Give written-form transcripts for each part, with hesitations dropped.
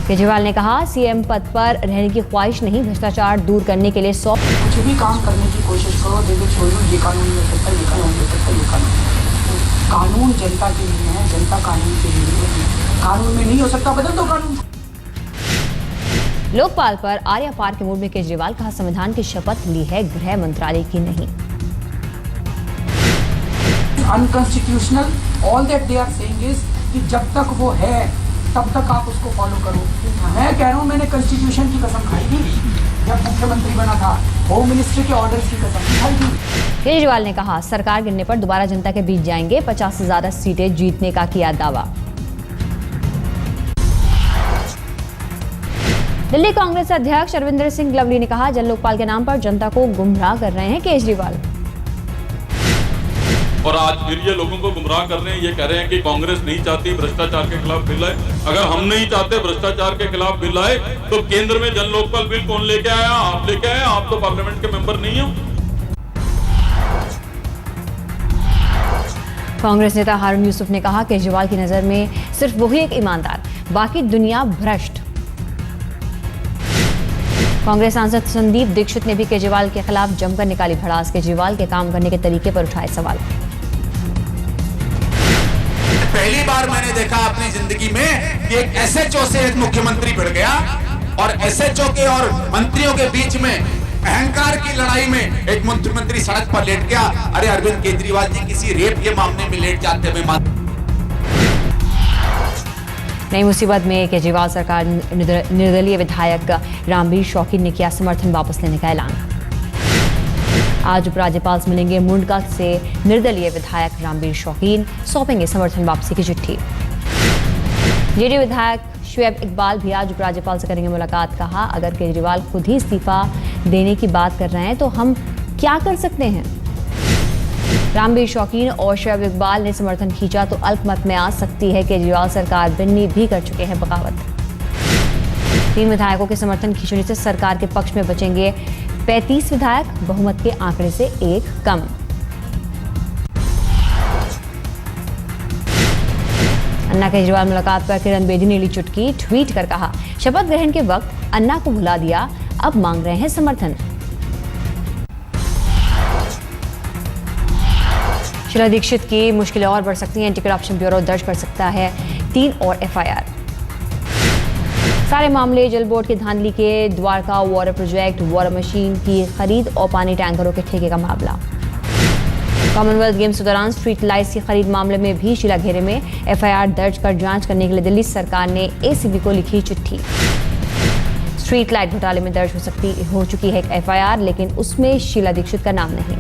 केजरीवाल ने कहा, सीएम पद पर रहने की ख्वाहिश नहीं, भ्रष्टाचार दूर करने के लिए कुछ भी काम करने की कोशिश करो, देखो छोड़ो, ये कानून में सकता, ये कानून में सकता, ये कानून जनता के लिए है, जनता कानून के लिए है। कानून में नहीं हो सकता, बदल दो कानून। लोकपाल पर आर्या पार के मूड में केजरीवाल, कहा संविधान की शपथ ली है, गृह मंत्रालय की नहीं। Unconstitutional, all that they are saying is कि जब तक वो है तब तक आप उसको फॉलो करो। मैं कह रहा हूँ, मैंने कॉन्स्टिट्यूशन की कसम खाई थी जब मुख्यमंत्री बना था, होम मिनिस्ट्री के ऑर्डर्स की कसम खाई थी। केजरीवाल ने कहा, सरकार गिरने पर दोबारा जनता के बीच जाएंगे, 50 से ज्यादा सीटें जीतने का किया दावा। दिल्ली कांग्रेस अध्यक्ष अरविंदर सिंह लवली ने कहा, जन लोकपाल के नाम पर जनता को गुमराह कर रहे हैं केजरीवाल। और आज फिर ये लोगों को गुमराह कर रहे हैं, ये कह रहे हैं कि कांग्रेस नहीं चाहती भ्रष्टाचार के खिलाफ बिल आए। अगर हम नहीं चाहते भ्रष्टाचार के खिलाफ बिल आए तो केंद्र में जन लोकपाल बिल कौन लेके आया? आप लेके आए, आप तो पार्लियामेंट के मेंबर नहीं हो। कांग्रेस नेता हारून यूसुफ ने कहा, केजरीवाल की नजर में सिर्फ वही एक ईमानदार, बाकी दुनिया भ्रष्ट। कांग्रेस सांसद संदीप दीक्षित ने भी केजरीवाल के खिलाफ जमकर निकाली भड़ास, केजरीवाल के काम करने के तरीके पर उठाए सवाल। पहली बार मैंने देखा अपनी जिंदगी में कि एक एसएचओ से एक मुख्यमंत्री भिड़ गया और एसएचओ के और मंत्रियों के बीच में अहंकार की लड़ाई में एक मुख्यमंत्री सड़क पर लेट गया। अरे अरविंद केजरीवाल जी किसी रेप के मामले में लेट जाते हुए नई मुसीबत में केजरीवाल सरकार, निर्दलीय विधायक रामबीर शौकीन ने किया समर्थन वापस लेने का ऐलान। आज उपराज्यपाल से मिलेंगे मुंडका से निर्दलीय विधायक रामबीर शौकीन, सौंपेंगे समर्थन वापसी की चिट्ठी। जेडीयू विधायक शुएब इकबाल भी आज उपराज्यपाल से करेंगे मुलाकात। कहा, अगर केजरीवाल खुद ही इस्तीफा देने की बात कर रहे हैं तो हम क्या कर सकते हैं। रामबीर शौकीन और शुएब इकबाल ने समर्थन खींचा तो अल्पमत में आ सकती है केजरीवाल सरकार, बिन्नी भी कर चुके हैं बगावत। 3 विधायकों के समर्थन खींचने से सरकार के पक्ष में बचेंगे 35 विधायक, बहुमत के आंकड़े से 1 कम। अन्ना केजरीवाल मुलाकात पर किरण बेदी ने ली चुटकी, ट्वीट कर कहा, शपथ ग्रहण के वक्त अन्ना को भुला दिया, अब मांग रहे हैं समर्थन। शीला दीक्षित की मुश्किलें और बढ़ सकती हैं, एंटी करप्शन ब्यूरो दर्ज कर सकता है 3 और एफआईआर। सारे मामले जल बोर्ड की धांधली के, Dwarka water project, water machine की खरीद और पानी टैंकरों के ठेके का मामला। कॉमनवेल्थ गेम्स के दौरान स्ट्रीट लाइट्स की खरीद मामले में भी शीला घेरे में, एफआईआर दर्ज कर जांच करने के लिए दिल्ली सरकार ने एसीबी को लिखी चिट्ठी। स्ट्रीट लाइट घोटाले में दर्ज हो चुकी है एक एफआईआर, लेकिन उसमें शीला दीक्षित का नाम नहीं।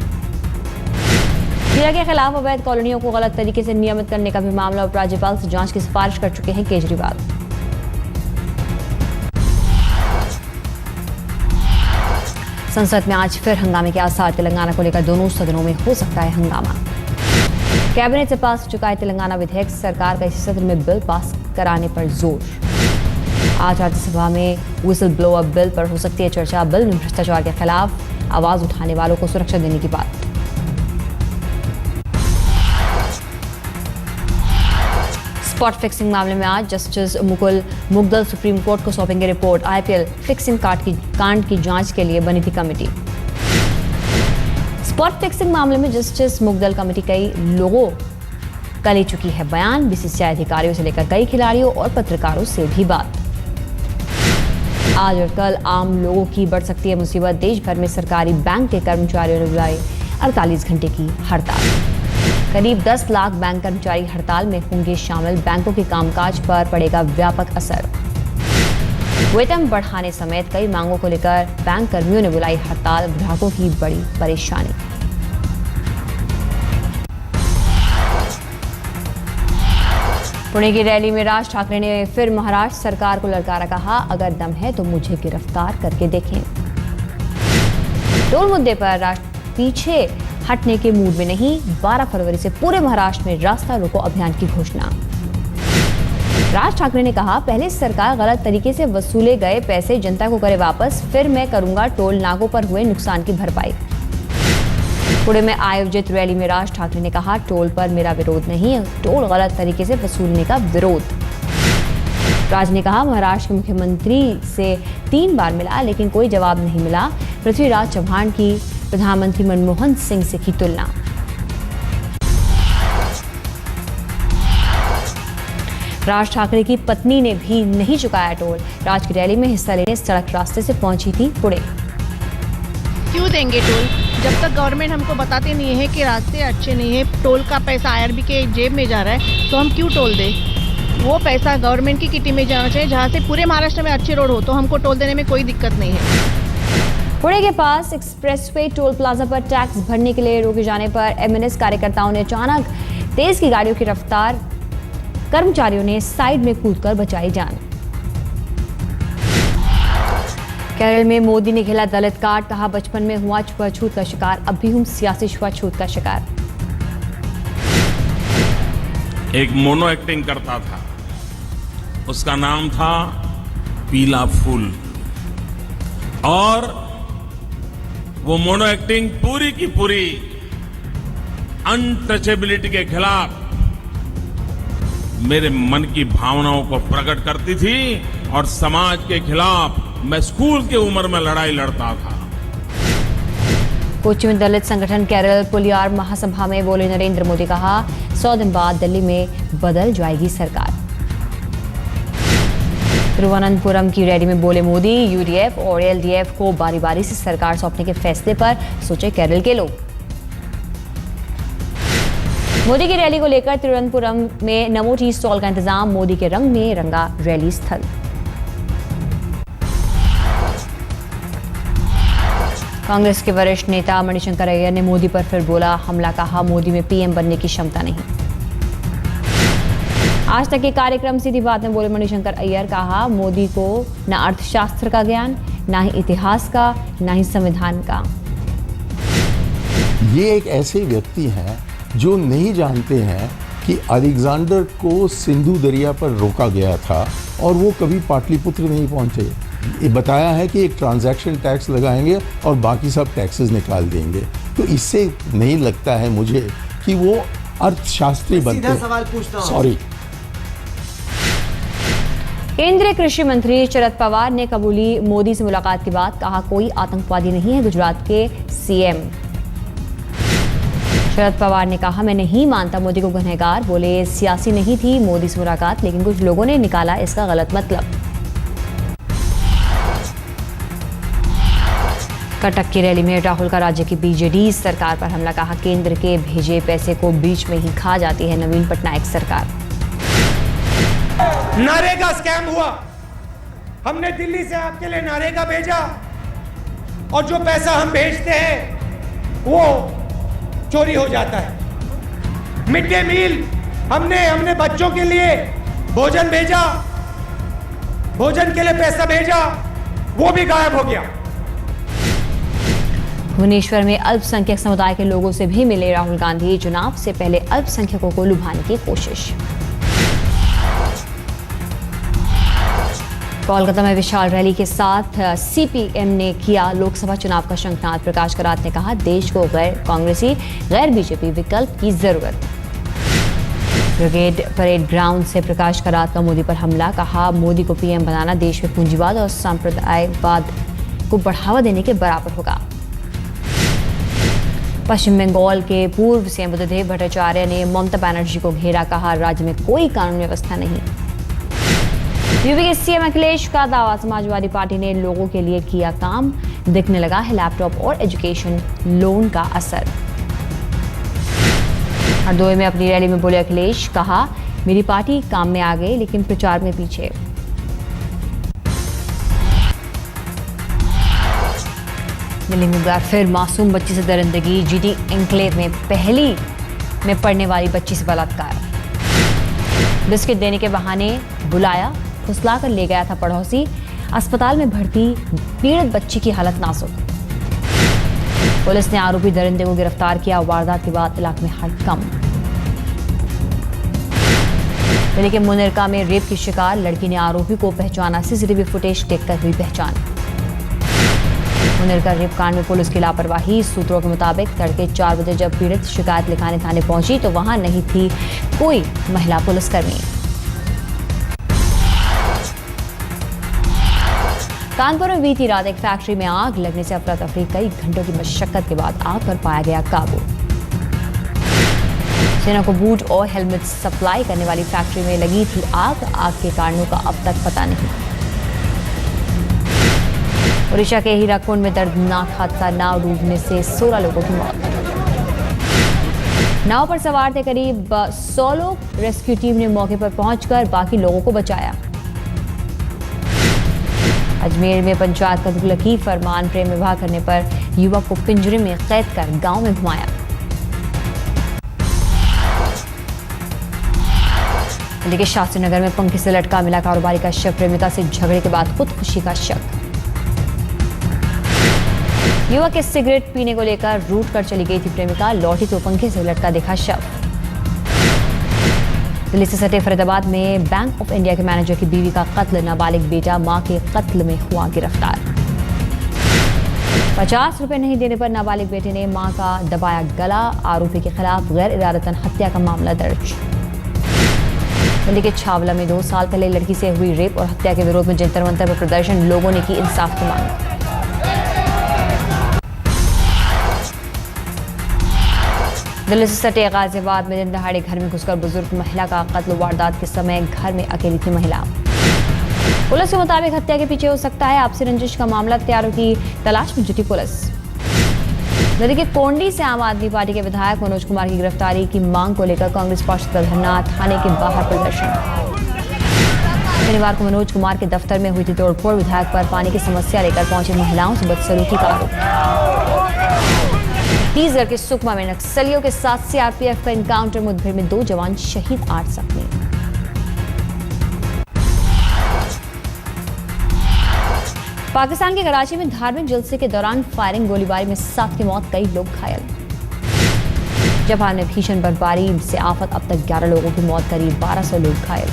शीला के खिलाफ अवैध कॉलोनियों को गलत तरीके से नियमित करने का भी मामला, उपराज्यपाल से जांच की सिफारिश कर चुके हैं केजरीवाल। संसद में आज फिर हंगामे के आसार, तेलंगाना को लेकर दोनों सदनों में हो सकता है हंगामा। कैबिनेट से पास हो चुका है तेलंगाना विधेयक, सरकार का इसी सत्र में बिल पास कराने पर जोर। आज राज्यसभा में व्हिसल ब्लोअर बिल पर हो सकती है चर्चा, बिल में भ्रष्टाचार के खिलाफ आवाज उठाने वालों को सुरक्षा देने की बात। स्पॉट फिक्सिंग मामले में आज justice Mukul Mudgal supreme court को सौंपेंगे रिपोर्ट। आईपीएल फिक्सिंग कांड की जांच के लिए बनी थी कमेटी। स्पॉट फिक्सिंग मामले में जस्टिस मुग्दल कमेटी कई लोगों का ले चुकी है बयान, बीसीसीआई अधिकारियों से लेकर कई खिलाड़ियों और पत्रकारों से भी बात। आज और कल आम लोगों की बढ़ सकती है मुसीबत, देश भर में सरकारी बैंक के कर्मचारियों ने बुलाई 48 घंटे की हड़ताल। करीब 10 लाख बैंक कर्मचारी हड़ताल में होंगे शामिल, बैंकों के कामकाज पर पड़ेगा व्यापक असर। वेतन बढ़ाने समेत कई मांगों को लेकर बैंक कर्मियों ने बुलाई हड़ताल, ग्राहकों की बड़ी परेशानी। पुणे की रैली में राज ठाकरे ने फिर महाराष्ट्र सरकार को ललकारा, कहा, अगर दम है तो मुझे गिरफ्तार करके देखें। टोल मुद्दे पर राष्ट्र पीछे हटने के मूड में नहीं, 12 फरवरी से पूरे महाराष्ट्र में रास्ता रोको अभियान की घोषणा। राज ठाकरे ने कहा, पहले सरकार गलत तरीके से वसूले गए पैसे जनता को करे वापस, फिर मैं करूंगा टोल नाकों पर हुए नुकसान की भरपाई। पुणे में आयोजित रैली में राज ठाकरे ने कहा, टोल पर मेरा विरोध नहीं, टोल गलत तरीके से वसूलने का विरोध। राज ने कहा, महाराष्ट्र के मुख्यमंत्री से 3 बार मिला लेकिन कोई जवाब नहीं मिला। पृथ्वीराज चव्हाण की प्रधानमंत्री मनमोहन सिंह से की तुलना। राज ठाकरे की पत्नी ने भी नहीं चुकाया टोल। राज की रैली में हिस्सा लेने सड़क रास्ते से पहुंची थी पुणे। क्यों देंगे टोल? जब तक गवर्नमेंट हमको बताते नहीं है कि रास्ते अच्छे नहीं है, टोल का पैसा आईआरबी के जेब में जा रहा है, तो हम क्यों टोल दें? वो पैसा गवर्नमेंट की किटी में जाना चाहिए, जहाँ से पूरे महाराष्ट्र में अच्छे रोड हो, तो हमको टोल देने में कोई दिक्कत नहीं है। पुणे के पास एक्सप्रेसवे टोल प्लाजा पर टैक्स भरने के लिए रोके जाने पर एमएनएस कार्यकर्ताओं ने अचानक तेज की गाड़ियों की रफ्तार, कर्मचारियों ने साइड में कूदकर बचाई जान। केरल में मोदी ने खेला दलित कार्ड, कहा बचपन में हुआ छुआछूत का शिकार, अब भी हूं सियासी छुआछूत का शिकार। एक मोनो एक्टिंग करता था, उसका नाम था पीला फूल, और वो मोनो एक्टिंग पूरी की पूरी अनटचेबिलिटी के खिलाफ मेरे मन की भावनाओं को प्रकट करती थी और समाज के खिलाफ मैं स्कूल की उम्र में लड़ाई लड़ता था। कोच्चि में दलित संगठन केरल पुलियार महासभा में बोले नरेंद्र मोदी, कहा 100 दिन बाद दिल्ली में बदल जाएगी सरकार। तिरुवनंतपुरम की रैली में बोले मोदी, यूडीएफ और एलडीएफ को बारी बारी से सरकार सौंपने के फैसले पर सोचे केरल के लोग। मोदी की रैली को लेकर तिरुवनंतपुरम में नमो टी स्टॉल का इंतजाम, मोदी के रंग में रंगा रैली स्थल। कांग्रेस के वरिष्ठ नेता मणिशंकर अय्यर ने मोदी पर फिर बोला हमला, कहा मोदी में पीएम बनने की क्षमता नहीं। आज तक के कार्यक्रम सीधी बात में बोले मणिशंकर अय्यर, कहा मोदी को न अर्थशास्त्र का ज्ञान, न ही इतिहास का, न ही संविधान का। ये एक ऐसे व्यक्ति हैं जो नहीं जानते हैं कि अलेक्जेंडर को सिंधु दरिया पर रोका गया था और वो कभी पाटलिपुत्र नहीं पहुंचे। ये बताया है कि एक ट्रांजैक्शन टैक्स लगाएंगे और बाकी सब टैक्सेस निकाल देंगे। तो इससे नहीं लगता है मुझे कि वो अर्थशास्त्री बनते हैं। सवाल पूछता हूं। सॉरी। केंद्रीय कृषि मंत्री शरद पवार ने कबूली मोदी से मुलाकात के बाद, कहा कोई आतंकवादी नहीं है गुजरात के सीएम। शरद पवार ने कहा मैं नहीं मानता मोदी को गुनहगार, बोले सियासी नहीं थी मोदी से मुलाकात, लेकिन कुछ लोगों ने निकाला इसका गलत मतलब। कटक की रैली में राहुल का राज्य की बीजेडी सरकार पर हमला, कहा केंद्र के भेजे पैसे को बीच में ही खा जाती है नवीन पटनायक सरकार। नरेगा स्कैम हुआ, हमने दिल्ली से आपके लिए नरेगा भेजा और जो पैसा हम भेजते हैं वो चोरी हो जाता है। मिड डे मील हमने बच्चों के लिए भोजन भेजा, भोजन के लिए पैसा भेजा, वो भी गायब हो गया। भुवनेश्वर में अल्पसंख्यक समुदाय के लोगों से भी मिले राहुल गांधी, चुनाव से पहले अल्पसंख्यकों को लुभाने की कोशिश। कोलकाता में विशाल रैली के साथ सीपीएम ने किया लोकसभा चुनाव का शंखनाद। प्रकाश करात ने कहा देश को गैर कांग्रेसी, गैर बीजेपी विकल्प की जरूरत। ब्रिगेड परेड ग्राउंड से प्रकाश करात का मोदी पर हमला, कहा मोदी को पीएम बनाना देश में पूंजीवाद और सांप्रदायिकवाद को बढ़ावा देने के बराबर होगा। पश्चिम बंगाल के पूर्व सीएम बुद्धदेव भट्टाचार्य ने ममता बनर्जी को घेरा, कहा राज्य में कोई कानून व्यवस्था नहीं। यूपी के सीएम अखिलेश का दावा, समाजवादी पार्टी ने लोगों के लिए किया काम, दिखने लगा है लैपटॉप और एजुकेशन लोन का असर। हरदोई में अपनी रैली में बोले अखिलेश, कहा मेरी पार्टी काम में आ गई लेकिन प्रचार में पीछे। दिल्ली में एक बार फिर मासूम बच्ची से दरिंदगी, जीटी एन्क्लेव में पहली में पढ़ने वाली बच्ची से बलात्कार। बिस्किट देने के बहाने बुलाया, फुसलाकर ले गया था पड़ोसी। अस्पताल में भर्ती पीड़ित बच्ची की हालत नाजुक। पुलिस ने आरोपी दरिंदे को गिरफ्तार किया। वारदात के बाद इलाके में हड़कंप। दिल्ली के मुनिरका में रेप की शिकार लड़की ने आरोपी को पहचाना, सीसीटीवी फुटेज देखकर हुई पहचान। मुनिरका रेप कांड में पुलिस की लापरवाही, सूत्रों के मुताबिक तड़के 4 बजे जब पीड़ित शिकायत लिखाने थाने पहुंची तो वहां नहीं थी कोई महिला पुलिसकर्मी। कानपुर में बीती रात एक फैक्ट्री में आग लगने से अफरा तफरी, कई घंटों की मशक्कत के बाद आग पर पाया गया काबू। सेना को बूट और हेलमेट सप्लाई करने वाली फैक्ट्री में लगी थी आग के कारणों का अब तक पता नहीं। ओडिशा के हीराकुंड में दर्दनाक हादसा, नाव डूबने से 16 लोगों की मौत। नाव पर सवार थे करीब 100 लोग। रेस्क्यू टीम ने मौके पर पहुंचकर बाकी लोगों को बचाया। अजमेर में पंचायत का तुगलकी फरमान, प्रेम विवाह करने पर युवक को पिंजरे में कैद कर गांव में घुमाया। दिल्ली के शास्त्री नगर में पंखे से लटका मिला कारोबारी का शव, प्रेमिका से झगड़े के बाद खुदकुशी का शक। युवक के सिगरेट पीने को लेकर रूठ कर चली गई थी प्रेमिका, लौटी तो पंखे से लटका देखा शव। दिल्ली से सटे फरीदाबाद में बैंक ऑफ इंडिया के मैनेजर की बीवी का कत्ल, नाबालिग बेटा मां के कत्ल में हुआ गिरफ्तार। 50 रुपए नहीं देने पर नाबालिग बेटे ने मां का दबाया गला, आरोपी के खिलाफ गैर इरादतन हत्या का मामला दर्ज। दिल्ली के छावला में 2 साल पहले लड़की से हुई रेप और हत्या के विरोध में जंतर मंतर पर प्रदर्शन, लोगों ने की इंसाफ की मांग। दिल्ली से सटे गाजियाबाद में दिन दहाड़े घर में घुसकर बुजुर्ग महिला का कत्ल, वारदात के समय घर में अकेली थी महिला। पुलिस के मुताबिक हत्या के पीछे हो सकता है आपसी रंजिश का मामला, हत्यारों की तलाश में जुटी पुलिस। दिल्ली के कोंडी से आम आदमी पार्टी के विधायक मनोज कुमार की गिरफ्तारी की मांग को लेकर कांग्रेस पार्षद का धरना, थाने के बाहर प्रदर्शन। शनिवार को मनोज कुमार के दफ्तर में हुई थी तोड़फोड़, विधायक पर पानी की समस्या लेकर पहुंची महिलाओं से बदसलूकी का आरोप। छत्तीसगढ़ के सुकमा में नक्सलियों के साथ सीआरपीएफ का एनकाउंटर, मुठभेड़ में 2 जवान शहीद, 8 जख्मी। पाकिस्तान के कराची में धार्मिक जलसे के दौरान फायरिंग, गोलीबारी में 7 की मौत, कई लोग घायल। जापान में भीषण बर्फबारी से आफत, अब तक 11 लोगों की मौत, करीब 1200 लोग घायल।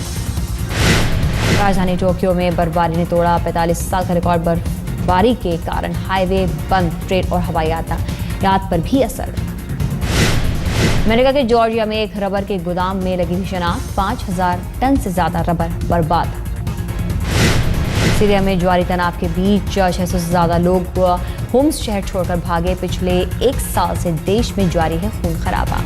राजधानी टोक्यो में बर्फबारी ने तोड़ा 45 साल का रिकॉर्ड, बर्फबारी के कारण हाईवे बंद, ट्रेन और हवाई यातायात पर भी असर। अमेरिका के जॉर्जिया में एक रबर के गोदाम में लगी भीषण आग, 5000 टन से ज्यादा रबर बर्बाद। सीरिया में ज्वारी तनाव के बीच 600 से ज्यादा लोग होम्स शहर छोड़कर भागे, पिछले 1 साल से देश में जारी है खून खराबा।